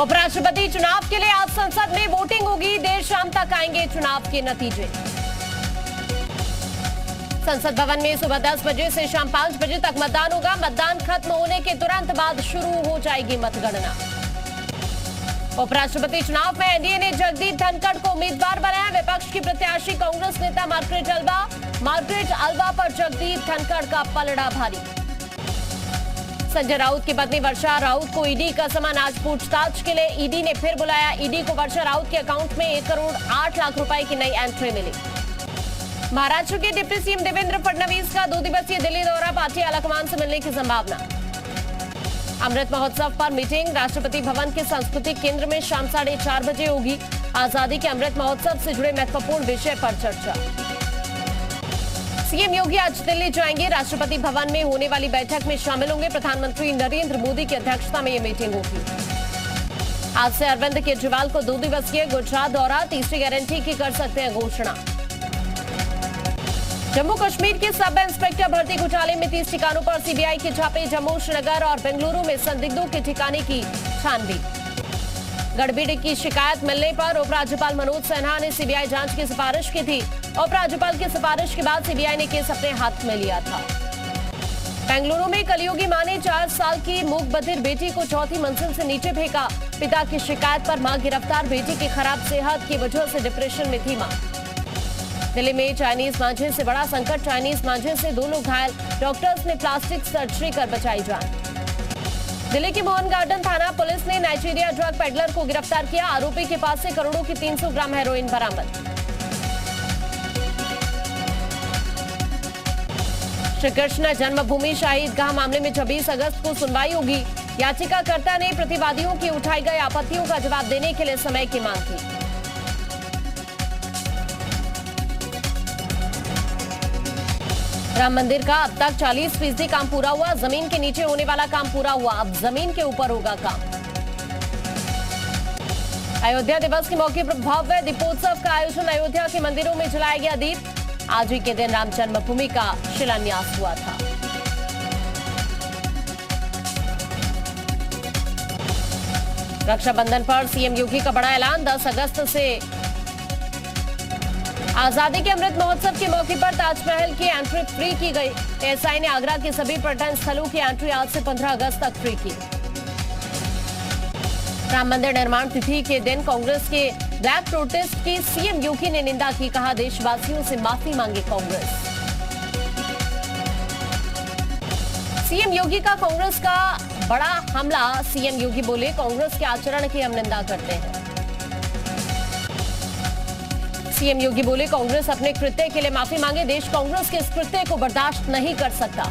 उपराष्ट्रपति चुनाव के लिए आज संसद में वोटिंग होगी। देर शाम तक आएंगे चुनाव के नतीजे। संसद भवन में सुबह 10 बजे से शाम 5 बजे तक मतदान होगा। मतदान खत्म होने के तुरंत बाद शुरू हो जाएगी मतगणना। उपराष्ट्रपति चुनाव में एनडीए ने जगदीप धनखड़ को उम्मीदवार बनाया। विपक्ष की प्रत्याशी कांग्रेस नेता मार्गरेट अल्वा पर जगदीप धनखड़ का पलड़ा भारी। संजय राउत की पत्नी वर्षा राउत को ईडी का समन। आज पूछताछ के लिए ईडी ने फिर बुलाया। ईडी को वर्षा राउत के अकाउंट में 1 करोड़ 8 लाख रुपए की नई एंट्री मिली। महाराष्ट्र के डिप्टी सीएम देवेंद्र फडणवीस का 2 दिवसीय दिल्ली दौरा। पार्टी आलाकमान से मिलने की संभावना। अमृत महोत्सव पर मीटिंग राष्ट्रपति भवन के सांस्कृतिक केंद्र में शाम 4:30 बजे होगी। आजादी के अमृत महोत्सव से जुड़े महत्वपूर्ण विषय पर चर्चा। सीएम योगी आज दिल्ली जाएंगे। राष्ट्रपति भवन में होने वाली बैठक में शामिल होंगे। प्रधानमंत्री नरेंद्र मोदी की अध्यक्षता में यह मीटिंग होगी। आज से अरविंद केजरीवाल को 2 दिवसीय गुजरात दौरा। तीसरी गारंटी की कर सकते हैं घोषणा। जम्मू कश्मीर के सब इंस्पेक्टर भर्ती घोटाले में 30 ठिकानों पर सीबीआई के छापे। जम्मू, श्रीनगर और बेंगलुरु में संदिग्धों के ठिकाने की छानबीन। गड़बड़ी की शिकायत मिलने पर उपराज्यपाल मनोज सिन्हा ने सीबीआई जांच की सिफारिश की थी। उपराज्यपाल की सिफारिश के बाद सीबीआई ने केस अपने हाथ में लिया था। बेंगलुरु में कलयुगी मां ने 4 साल की मूक बधिर बेटी को चौथी मंजिल से नीचे फेंका। पिता की शिकायत पर मां गिरफ्तार। बेटी की खराब सेहत की वजह से डिप्रेशन में थी मां। दिल्ली में चाइनीज मांझे से बड़ा संकट। चाइनीज मांझे से 2 लोग घायल। डॉक्टर्स ने प्लास्टिक सर्जरी कर बचाई जान। दिल्ली के मोहन गार्डन थाना पुलिस ने नाइजीरिया ड्रग पेडलर को गिरफ्तार किया। आरोपी के पास से करोड़ों की 300 ग्राम हेरोइन बरामद। श्री कृष्ण जन्मभूमि शहीदगाह मामले में 26 अगस्त को सुनवाई होगी। याचिकाकर्ता ने प्रतिवादियों की उठाई गई आपत्तियों का जवाब देने के लिए समय की मांग की। राम मंदिर का अब तक 40% काम पूरा हुआ। जमीन के नीचे होने वाला काम पूरा हुआ। अब जमीन के ऊपर होगा काम। अयोध्या दिवस के मौके पर भव्य दीपोत्सव का आयोजन। अयोध्या के मंदिरों में जलाया गया दीप। आज ही के दिन राम जन्मभूमि का शिलान्यास हुआ था। रक्षाबंधन पर सीएम योगी का बड़ा ऐलान। 10 अगस्त से आजादी के अमृत महोत्सव के मौके पर ताजमहल की एंट्री फ्री की गई। एएसआई ने आगरा के सभी पर्यटन स्थलों की एंट्री आज से 15 अगस्त तक फ्री की। राम मंदिर निर्माण तिथि के दिन कांग्रेस के ब्लैक प्रोटेस्ट की सीएम योगी ने निंदा की। कहा देशवासियों से माफी मांगे कांग्रेस। सीएम योगी का कांग्रेस का बड़ा हमला। सीएम योगी बोले कांग्रेस के आचरण की हम निंदा करते हैं। सीएम योगी बोले कांग्रेस अपने कृत्य के लिए माफी मांगे। देश कांग्रेस के इस कृत्य को बर्दाश्त नहीं कर सकता।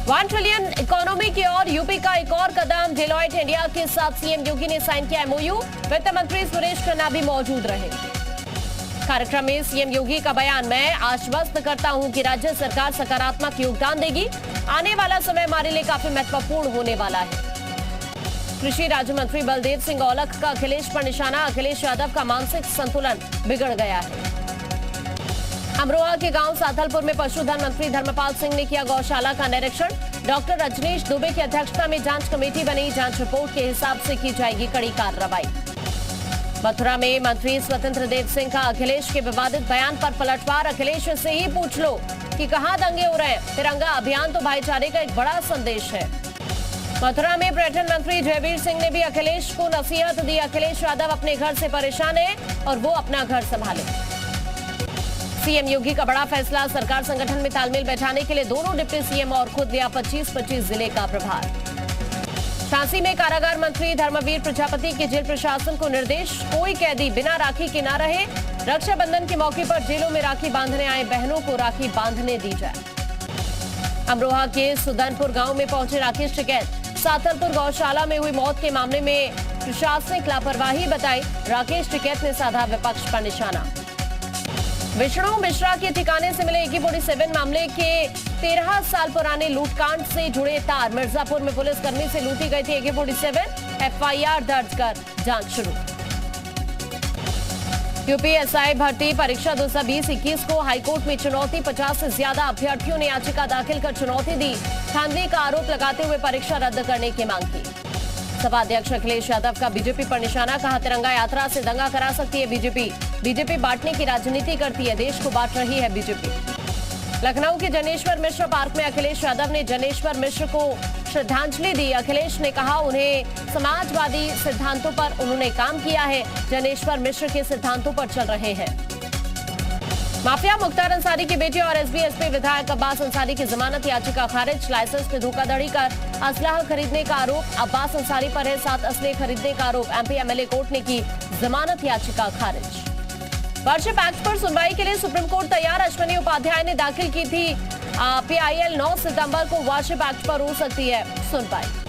1 ट्रिलियन इकोनॉमी की ओर यूपी का एक और कदम। डेलॉयट इंडिया के साथ सीएम योगी ने साइन किया एमओयू। वित्त मंत्री सुरेश खन्ना भी मौजूद रहे। कार्यक्रम में सीएम योगी का बयान। मैं आश्वस्त करता हूं कि राज्य सरकार सकारात्मक योगदान देगी। आने वाला समय हमारे लिए काफी महत्वपूर्ण होने वाला है। कृषि राज्य मंत्री बलदेव सिंह औलख का अखिलेश पर निशाना। अखिलेश यादव का मानसिक संतुलन बिगड़ गया है। अमरोहा के गांव साथलपुर में पशुधन मंत्री धर्मपाल सिंह ने किया गौशाला का निरीक्षण। डॉक्टर रजनीश दुबे की अध्यक्षता में जांच कमेटी बनी। जांच रिपोर्ट के हिसाब से की जाएगी कड़ी कार्रवाई। मथुरा में मंत्री स्वतंत्र देव सिंह का अखिलेश के विवादित बयान पर पलटवार। अखिलेश से ही पूछ लो कि कहां दंगे हो रहे हैं। तिरंगा अभियान तो भाईचारे का एक बड़ा संदेश है। मथुरा में पर्यटन मंत्री जयवीर सिंह ने भी अखिलेश को नसीहत दी। अखिलेश यादव अपने घर से परेशान है और वो अपना घर संभाले। सीएम योगी का बड़ा फैसला। सरकार संगठन में तालमेल बैठाने के लिए दोनों डिप्टी सीएम और खुद लिया 25-25 जिले का प्रभार। झांसी में कारागार मंत्री धर्मवीर प्रजापति के जेल प्रशासन को निर्देश। कोई कैदी बिना राखी के न रहे। रक्षाबंधन के मौके पर जेलों में राखी बांधने आए बहनों को राखी बांधने दी जाए। अमरोहा के सुदनपुर गांव में पहुंचे राकेश टिकैत। साथलपुर गौशाला में हुई मौत के मामले में प्रशासनिक लापरवाही बताई। राकेश टिकैत ने साधा विपक्ष पर निशाना। विष्णु मिश्रा के ठिकाने से मिले AK-47 मामले के 13 साल पुराने लूटकांड से जुड़े तार। मिर्जापुर में पुलिसकर्मी से लूटी गई थी AK-47। FIR दर्ज कर जांच शुरू। यूपीएसआई भर्ती परीक्षा 2020-21 को हाईकोर्ट में चुनौती। 50 से ज्यादा अभ्यर्थियों ने याचिका दाखिल कर चुनौती दी। धांधली का आरोप लगाते हुए परीक्षा रद्द करने की मांग की। सपा अध्यक्ष अखिलेश यादव का बीजेपी पर निशाना, कहा तिरंगा यात्रा से दंगा करा सकती है बीजेपी। बीजेपी बांटने की राजनीति करती है, देश को बांट रही है बीजेपी। लखनऊ के जनेश्वर मिश्र पार्क में अखिलेश यादव ने जनेश्वर मिश्र को श्रद्धांजलि दी। अखिलेश ने कहा उन्हें समाजवादी सिद्धांतों पर उन्होंने काम किया है, जनेश्वर मिश्र के सिद्धांतों पर चल रहे हैं। माफिया मुख्तार अंसारी की बेटी और एसबी विधायक अब्बास अंसारी की जमानत याचिका खारिज। लाइसेंस में धोखाधड़ी कर असलहा खरीदने का आरोप अब्बास अंसारी पर है, 7 असले खरीदने का आरोप। एमपी एमएलए कोर्ट ने की जमानत याचिका खारिज। वार्षिक एक्ट पर सुनवाई के लिए सुप्रीम कोर्ट तैयार। अश्विनी उपाध्याय ने दाखिल की थी पीआईएल। 9 सितंबर को वार्षिक एक्ट पर हो सकती है सुनवाई।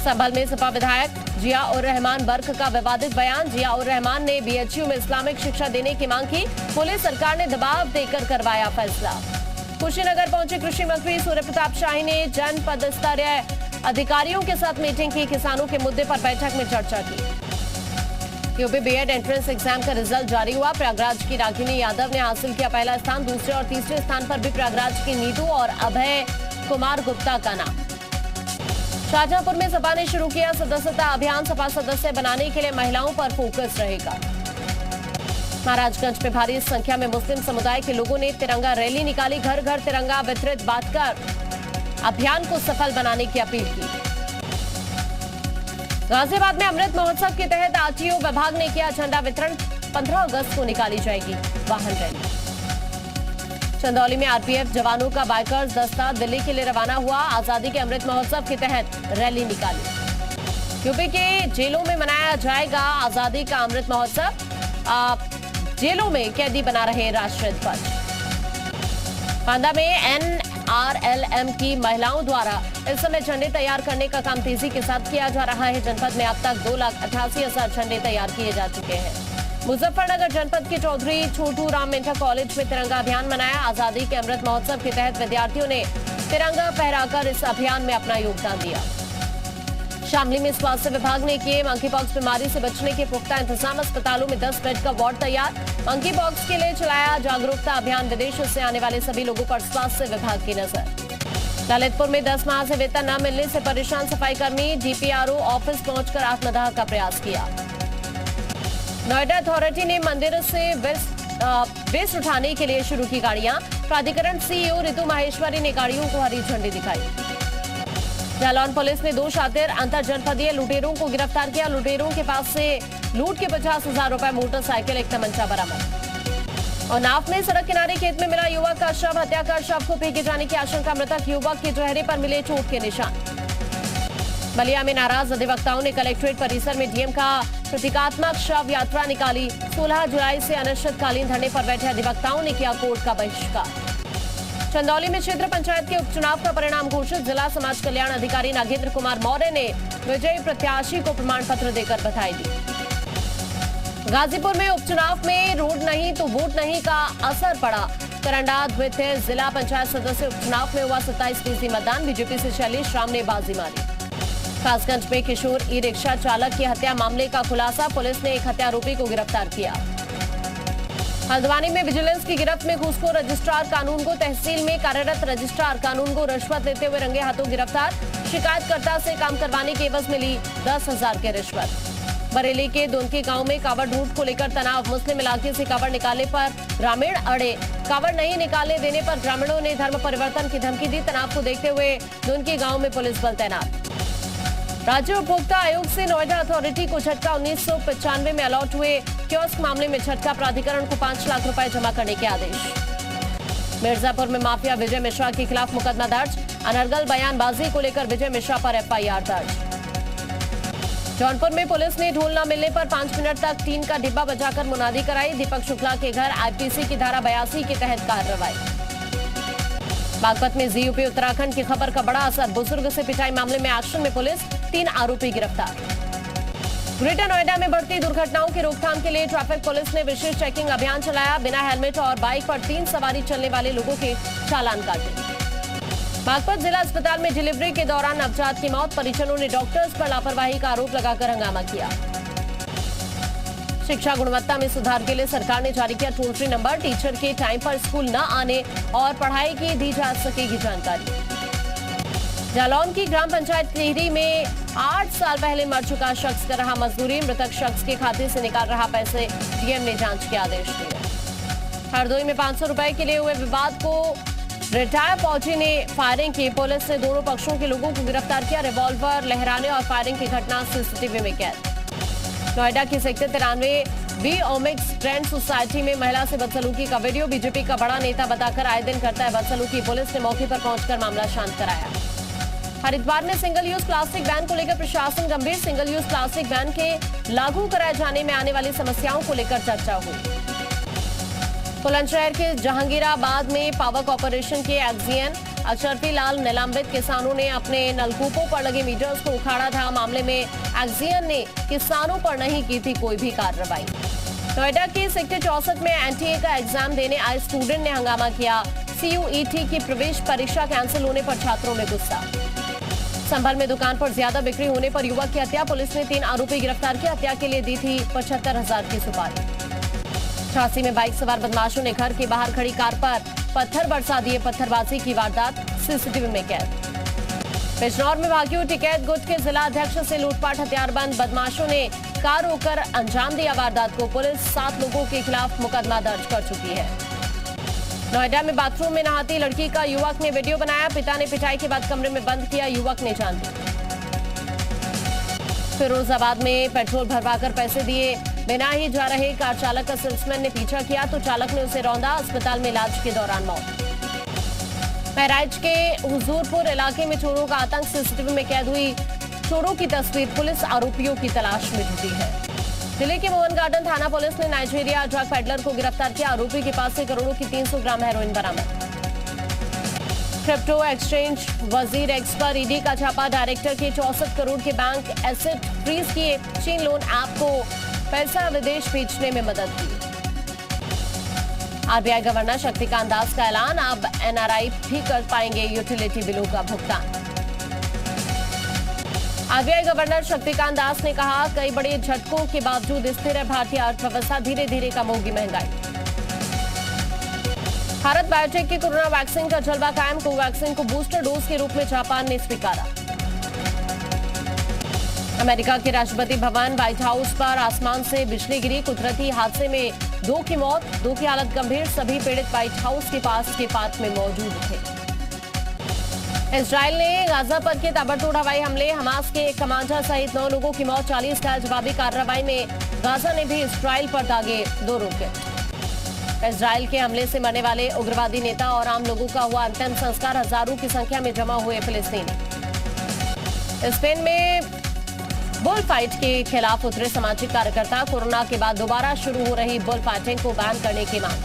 संभल में सपा विधायक जिया उर रहमान बर्क का विवादित बयान। जिया उर रहमान ने बीएचयू में इस्लामिक शिक्षा देने की मांग की, पुलिस सरकार ने दबाव देकर करवाया फैसला। कुशीनगर पहुंचे कृषि मंत्री सूर्य प्रताप शाही ने जनपद स्तरीय अधिकारियों के साथ मीटिंग की, किसानों के मुद्दे पर बैठक में चर्चा की। यूपी बीएड एंट्रेंस एग्जाम का रिजल्ट जारी हुआ। प्रयागराज की रागिनी यादव ने हासिल किया पहला स्थान। दूसरे और तीसरे स्थान पर भी प्रयागराज की नीतू और अभय कुमार गुप्ता का नाम। शाहजहांपुर में सपा ने शुरू किया सदस्यता अभियान। सपा सदस्य बनाने के लिए महिलाओं पर फोकस रहेगा। महाराजगंज में भारी संख्या में मुस्लिम समुदाय के लोगों ने तिरंगा रैली निकाली। घर घर तिरंगा वितरित बांटकर अभियान को सफल बनाने की अपील की। गाजियाबाद में अमृत महोत्सव के तहत आरटीओ विभाग ने किया झंडा वितरण। 15 अगस्त को निकाली जाएगी वाहन रैली। चंदौली में आरपीएफ जवानों का बाइकर्स दस्ता दिल्ली के लिए रवाना हुआ। आजादी के अमृत महोत्सव के तहत रैली निकाली। यूपी के जेलों में मनाया जाएगा आजादी का अमृत महोत्सव। जेलों में कैदी बना रहे राष्ट्रध्वज। बांदा में एनआरएलएम की महिलाओं द्वारा इस समय झंडे तैयार करने का काम तेजी के साथ किया जा रहा है। जनपद में अब तक 2,88,000 झंडे तैयार किए जा चुके हैं। मुजफ्फरनगर जनपद के चौधरी छोटू राम इंटर कॉलेज में तिरंगा अभियान मनाया। आजादी के अमृत महोत्सव के तहत विद्यार्थियों ने तिरंगा फहराकर इस अभियान में अपना योगदान दिया। शामली में स्वास्थ्य विभाग ने किए मंकी पॉक्स बीमारी से बचने के पुख्ता इंतजाम। अस्पतालों में 10 बेड का वार्ड तैयार। मंकी पॉक्स के लिए चलाया जागरूकता अभियान। विदेशों से आने वाले सभी लोगों पर स्वास्थ्य विभाग की नजर। ललितपुर में 10 माह से वेतन न मिलने से परेशान सफाई कर्मी। डीपीआरओ ऑफिस पहुंचकर आत्मदाह का प्रयास किया। नोएडा अथॉरिटी ने मंदिर से वेस्ट उठाने के लिए शुरू की गाड़ियां। प्राधिकरण सीईओ रितु माहेश्वरी ने गाड़ियों को हरी झंडी दिखाई। जालौन पुलिस ने 2 शातिर अंतर जनपदीय लुटेरों को गिरफ्तार किया। लुटेरों के पास से लूट के 50,000 रुपए, मोटरसाइकिल, एक तमंचा बरामद। और नाव में सड़क किनारे खेत में मिला युवक का शव। हत्या कर शव को फेंके जाने की आशंका। मृतक युवक के चेहरे पर मिले चोट के निशान। बलिया में नाराज अधिवक्ताओं ने कलेक्ट्रेट परिसर में डीएम का प्रतीकात्मक शव यात्रा निकाली। 16 जुलाई से अनिश्चितकालीन धरने पर बैठे अधिवक्ताओं ने किया कोर्ट का बहिष्कार। चंदौली में क्षेत्र पंचायत के उपचुनाव का परिणाम घोषित। जिला समाज कल्याण अधिकारी नागेंद्र कुमार मौर्य ने विजयी प्रत्याशी को प्रमाण पत्र देकर बधाई दी। गाजीपुर में उपचुनाव में रोड नहीं तो वोट नहीं का असर पड़ा। करंडा द्वितीय जिला पंचायत सदस्य उपचुनाव में हुआ 27% मतदान। बीजेपी से शैलेश राम ने बाजी मारी। कासगंज में किशोर ई रिक्शा चालक की हत्या मामले का खुलासा। पुलिस ने एक हत्यारोपी को गिरफ्तार किया। हल्द्वानी में विजिलेंस की गिरफ्त में घूसखोर रजिस्ट्रार कानून को। तहसील में कार्यरत रजिस्ट्रार कानून को रिश्वत लेते हुए रंगे हाथों गिरफ्तार। शिकायतकर्ता से काम करवाने की एवज मिली 10,000 की रिश्वत। बरेली के दोनकी गांव में कावड़ रूट को लेकर तनाव। मुस्लिम इलाके से कावड़ निकालने पर ग्रामीण अड़े। कावड़ नहीं निकालने देने पर ग्रामीणों ने धर्म परिवर्तन की धमकी दी। तनाव को देखते हुए दोनकी गांव में पुलिस बल तैनात। राज्य उपभोक्ता आयोग से नोएडा अथॉरिटी को झटका। 1995 में अलॉट हुए कियोस्क मामले में झटका। प्राधिकरण को 5 लाख रुपए जमा करने के आदेश। मिर्जापुर में माफिया विजय मिश्रा के खिलाफ मुकदमा दर्ज। अनर्गल बयानबाजी को लेकर विजय मिश्रा पर एफआईआर दर्ज। जौनपुर में पुलिस ने ढोल न मिलने पर 5 मिनट तक टीन का डिब्बा बजाकर मुनादी कराई। दीपक शुक्ला के घर आईपीसी की धारा 82 के तहत कार्रवाई। बागपत में जीयूपी उत्तराखंड की खबर का बड़ा असर। बुजुर्ग से पिटाई मामले में एक्शन में पुलिस। 3 आरोपी गिरफ्तार। ग्रेटर नोएडा में बढ़ती दुर्घटनाओं की रोकथाम के लिए ट्रैफिक पुलिस ने विशेष चेकिंग अभियान चलाया। बिना हेलमेट और बाइक पर 3 सवारी चलने वाले लोगों के चालान काटे। बागपत जिला अस्पताल में डिलीवरी के दौरान नवजात की मौत। परिजनों ने डॉक्टर्स पर लापरवाही का आरोप लगाकर हंगामा किया। शिक्षा गुणवत्ता में सुधार के लिए सरकार ने जारी किया टोल फ्री नंबर। टीचर के टाइम पर स्कूल न आने और पढ़ाई की दी जा सकेगी जानकारी। जालौन की ग्राम पंचायत टिहरी में 8 साल पहले मर चुका शख्स कर रहा मजदूरी, मृतक शख्स के खाते से निकाल रहा पैसे, डीएम ने जांच के आदेश दिए। हरदोई में 500 रुपए के लिए हुए विवाद को रिटायर्ड फौजी ने फायरिंग की, पुलिस ने दोनों पक्षों के लोगों को गिरफ्तार किया। रिवॉल्वर लहराने और फायरिंग की घटना सीसीटीवी में कैद। नोएडा की sector 93 B Omaxe trend society में महिला से बदसलूकी का वीडियो, बीजेपी का बड़ा नेता बताकर आए दिन करता है बदसलूकी, पुलिस ने मौके पर पहुंचकर मामला शांत कराया। हरिद्वार में सिंगल यूज प्लास्टिक बैन को लेकर प्रशासन गंभीर, सिंगल यूज प्लास्टिक बैन के लागू कराए जाने में आने वाली समस्याओं को लेकर चर्चा हुई। बुलंदशहर के जहांगीराबाद में पावर कॉर्पोरेशन के एक्जियन अशरफी लाल निलंबित, किसानों ने अपने नलकूपों पर लगे मीटर्स को उखाड़ा था। मामले में एक्जियन ने किसानों पर नहीं की थी कोई भी कार्रवाई। नोएडा के सेक्टर 64 में एनटीए का एग्जाम देने आए स्टूडेंट ने हंगामा किया, सीयूईटी की प्रवेश परीक्षा कैंसिल होने पर छात्रों में गुस्सा। संभल में दुकान पर ज्यादा बिक्री होने पर युवक की हत्या, पुलिस ने 3 आरोपी गिरफ्तार किए, हत्या के लिए दी थी 75,000 की सुपारी। झांसी में बाइक सवार बदमाशों ने घर के बाहर खड़ी कार पर पत्थर बरसा दिए, पत्थरबाजी की वारदात सीसीटीवी में कैद। बिजनौर में भागी हुई टिकैत गुट के जिला अध्यक्ष से लूटपाट, हथियारबंद बदमाशों ने कार रोककर अंजाम दिया वारदात को, पुलिस 7 लोगों के खिलाफ मुकदमा दर्ज कर चुकी है। नोएडा में बाथरूम में नहाती लड़की का युवक ने वीडियो बनाया, पिता ने पिटाई के बाद कमरे में बंद किया, युवक ने जान दी। फिरोजाबाद में पेट्रोल भरवाकर पैसे दिए बिना ही जा रहे कार चालक का सेल्समैन ने पीछा किया तो चालक ने उसे रौंदा, अस्पताल में इलाज के दौरान मौत। बहराइच के हुजूरपुर इलाके में चोरों का आतंक, सीसीटीवी में कैद हुई चोरों की तस्वीर, पुलिस आरोपियों की तलाश में जुटी है। जिले के मोहन गार्डन थाना पुलिस ने नाइजीरिया ड्रग पेडलर को गिरफ्तार किया, आरोपी के पास से करोड़ों की 300 ग्राम हेरोइन बरामद। क्रिप्टो एक्सचेंज वजीर एक्स पर ईडी का छापा, डायरेक्टर के 64 करोड़ के बैंक एसेट फ्रीज किए, चीन लोन ऐप को पैसा विदेश भेजने में मदद की। आरबीआई गवर्नर शक्तिकांत दास का ऐलान, अब एनआरआई भी कर पाएंगे यूटिलिटी बिलों का भुगतान। आरबीआई गवर्नर शक्तिकांत दास ने कहा, कई बड़े झटकों के बावजूद स्थिर है भारतीय अर्थव्यवस्था, धीरे धीरे कम होगी महंगाई। भारत बायोटेक की कोरोना वैक्सीन का जलवा कायम, कोवैक्सीन को बूस्टर डोज के रूप में जापान ने स्वीकारा। अमेरिका के राष्ट्रपति भवन व्हाइट हाउस पर आसमान से बिजली गिरी, कुदरती हादसे में 2 की मौत, 2 की हालत गंभीर, सभी पीड़ित व्हाइट हाउस के पास के पार्क में मौजूद थे। इजराइल ने गाजा पर के ताबड़तोड़ हवाई हमले, हमास के एक कमांडर सहित 9 लोगों की मौत, 40 घायल। जवाबी कार्रवाई में गाजा ने भी इजराइल पर दागे 2 रॉकेट। इजराइल के हमले से मरने वाले उग्रवादी नेता और आम लोगों का हुआ अंतिम संस्कार, हजारों की संख्या में जमा हुए फिलिस्तीनी। स्पेन में बुल फाइट के खिलाफ उतरे सामाजिक कार्यकर्ता, कोरोना के बाद दोबारा शुरू हो रही बुल फाइटिंग को बैन करने की मांग।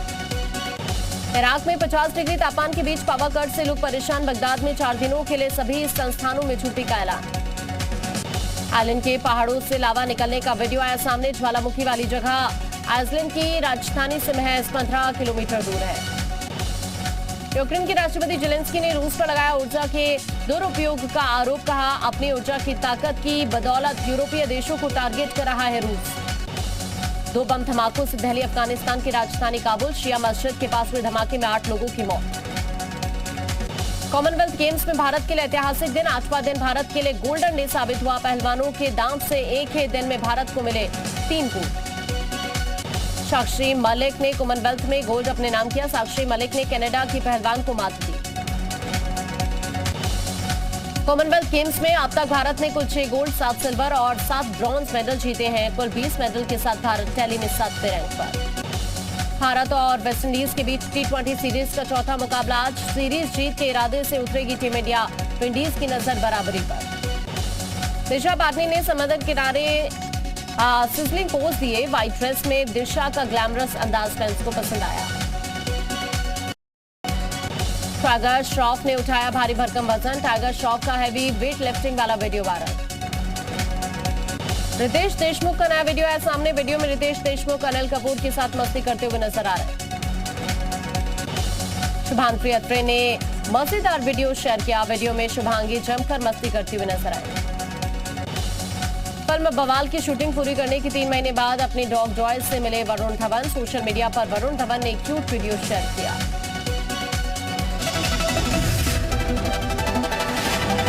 इराक में 50 डिग्री तापमान के बीच पावर कट से लोग परेशान, बगदाद में 4 दिनों के लिए सभी संस्थानों में छुट्टी का ऐलान। आइलैंड के पहाड़ों से लावा निकलने का वीडियो आया सामने, ज्वालामुखी वाली जगह आइसलैंड की राजधानी से महज 15 किलोमीटर दूर है। यूक्रेन के राष्ट्रपति जेलेंस्की ने रूस पर लगाया ऊर्जा के दुरुपयोग का आरोप, कहा अपनी ऊर्जा की ताकत की बदौलत यूरोपीय देशों को टारगेट कर रहा है रूस। 2 बम धमाकों से दहली अफगानिस्तान की राजधानी काबुल, शिया मस्जिद के पास हुए धमाके में 8 लोगों की मौत। कॉमनवेल्थ गेम्स में भारत के लिए ऐतिहासिक दिन, 8वां दिन भारत के लिए गोल्डन डे साबित हुआ, पहलवानों के दांव से एक ही दिन में भारत को मिले 3 गोल्ड। साक्षी मलिक ने कॉमनवेल्थ में गोल्ड अपने नाम किया, साक्षी मलिक ने कनाडा की पहलवान को मात दी। कॉमनवेल्थ गेम्स में अब तक भारत ने कुल 6 गोल्ड, 7 सिल्वर और 7 ब्रॉन्ज मेडल जीते हैं, कुल 20 मेडल के साथ भारत टैली में 7वें रैंक पर। भारत और वेस्टइंडीज के बीच T20 सीरीज का चौथा मुकाबला आज, सीरीज जीत के इरादे से उतरेगी टीम इंडिया, विंडीज की नजर बराबरी पर। दिशा पाटनी ने समुद्र किनारे सिजलिंग पोज दिए, व्हाइट ड्रेस में दिशा का ग्लैमरस अंदाज फैंस को पसंद आया। टाइगर श्रॉफ ने उठाया भारी भरकम वजन, टाइगर श्रॉफ का हैवी वेट लिफ्टिंग वाला वीडियो वायरल। रितेश देशमुख का नया वीडियो है सामने, वीडियो में रितेश देशमुख अनिल कपूर के साथ मस्ती करते हुए नजर आ रहे हैं। शुभांगी अत्रे ने मजेदार वीडियो शेयर किया, वीडियो में शुभांगी जमकर मस्ती करती हुई नजर आई। फिल्म बवाल की शूटिंग पूरी करने के 3 महीने बाद अपनी डॉग जॉय से मिले वरुण धवन, सोशल मीडिया पर वरुण धवन ने क्यूट वीडियो शेयर किया।